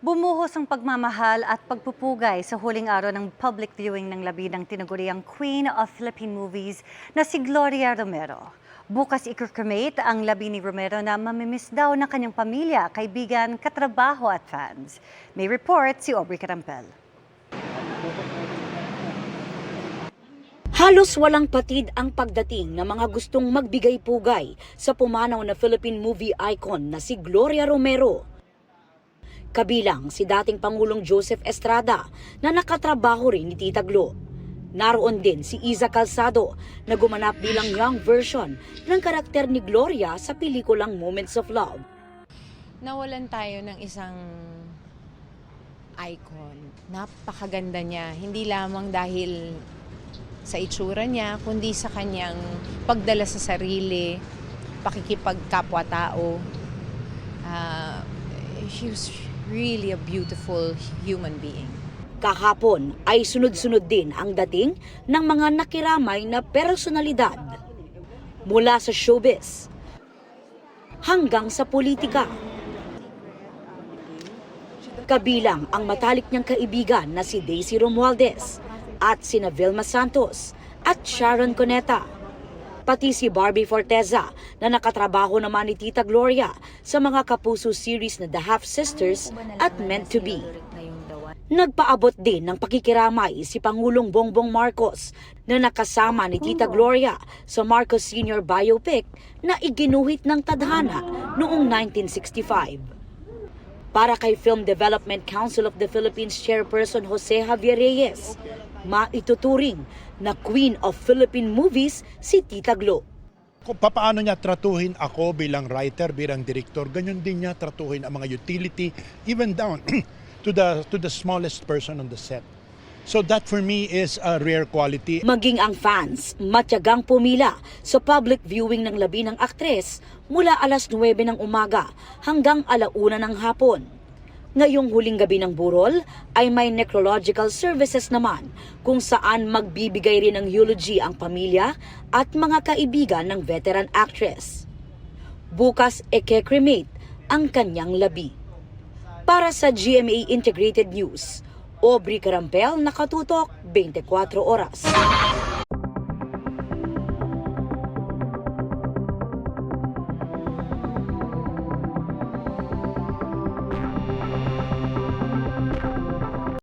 Bumuhos ang pagmamahal at pagpupugay sa huling araw ng public viewing ng labi ng tinaguriang Queen of Philippine Movies na si Gloria Romero. Bukas i-cremate ang labi ni Romero na mamimiss daw ng kanyang pamilya, kaibigan, katrabaho at fans. May report si Aubrey Carampel. Halos walang patid ang pagdating ng mga gustong magbigay-pugay sa pumanaw na Philippine movie icon na si Gloria Romero. Kabilang si dating Pangulong Joseph Estrada na nakatrabaho rin ni Tita Glo. Naroon din si Iza Calzado na gumanap bilang young version ng karakter ni Gloria sa pelikulang Moments of Love. Nawalan tayo ng isang icon. Napakaganda niya. Hindi lamang dahil sa itsura niya, kundi sa kanyang pagdala sa sarili, pakikipagkapwa-tao. She was really a beautiful human being. Kahapon ay sunod-sunod din ang dating ng mga nakiramay na personalidad. Mula sa showbiz hanggang sa politika. Kabilang ang matalik niyang kaibigan na si Daisy Romualdez at sina Vilma Santos at Sharon Cuneta. Pati si Barbie Forteza na nakatrabaho naman ni Tita Gloria sa mga kapuso series na The Half Sisters at Meant to Be. Nagpaabot din ng pakikiramay si Pangulong Bongbong Marcos na nakasama ni Tita Gloria sa Marcos Sr. biopic na iginuhit ng tadhana noong 1965. Para kay Film Development Council of the Philippines Chairperson Jose Javier Reyes, maituturing na Queen of Philippine Movies si Tita Glo. Kung paano niya tratuhin ako bilang writer, bilang director, ganyan din niya tratuhin ang mga utility, even down to the smallest person on the set. So that for me is a rare quality. Maging ang fans, matyagang pumila sa public viewing ng labi ng aktres mula alas 9 ng umaga hanggang 1:00 ng hapon. Ngayong huling gabi ng burol ay may necrological services naman kung saan magbibigay rin ng eulogy ang pamilya at mga kaibigan ng veteran actress. Bukas ike-cremate ang kanyang labi. Para sa GMA Integrated News, Aubrey Carampel, Nakatutok, 24 Oras.